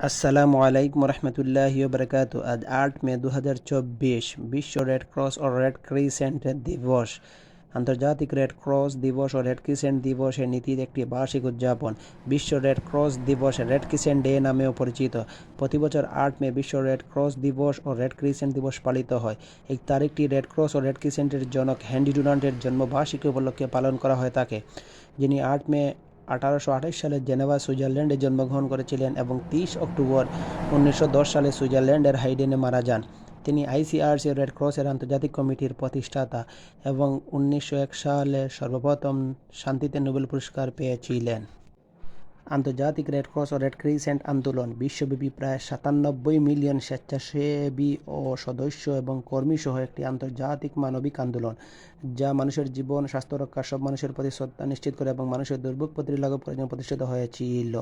আসসালামু আলাইকুম রহমতুল্লাহি বরকাতু। আজ 8 মে 2024 বিশ্ব রেড ক্রস ও রেড ক্রিসেন্ট দিবস। আন্তর্জাতিক রেড ক্রস দিবস ও রেড ক্রিসেন্ট দিবসের নীতির একটি বার্ষিক উদযাপন। বিশ্ব রেড ক্রস দিবস রেড ক্রিসেন্ট ডে নামেও পরিচিত। প্রতি বছর 8 মে বিশ্ব রেড ক্রস দিবস ও রেড ক্রিসেন্ট দিবস পালিত হয়। এই তারিখটি রেড ক্রস ও রেড ক্রিসেন্টের জনক হেনরি ডুনান্টের জন্মবার্ষিকী উপলক্ষে পালন করা হয়ে থাকে, যিনি 8 মে 1828 সালে জেনেভা, সুইজারল্যান্ডে জন্মগ্রহণ করেছিলেন এবং 30 অক্টোবর 1910 সালে সুইজারল্যান্ডের হাইডেনে মারা যান। তিনি আইসিআরসি রেড ক্রসের আন্তর্জাতিক কমিটির প্রতিষ্ঠাতা এবং 1901 সালে সর্বপ্রথম শান্তিতে নোবেল পুরস্কার পেয়েছিলেন। আন্তর্জাতিক রেড ক্রস ও রেড ক্রিসেন্ট আন্দোলন বিশ্বব্যাপী প্রায় 97 মিলিয়ন স্বেচ্ছাসেবী ও সদস্য এবং কর্মী সহ একটি আন্তর্জাতিক মানবিক আন্দোলন, যা মানুষের জীবন, স্বাস্থ্য রক্ষা, সব মানুষের প্রতি শ্রদ্ধা নিশ্চিত করে এবং মানুষের দুর্ভোগ প্রতিরোধ করার জন্য প্রতিষ্ঠিত হয়েছিল।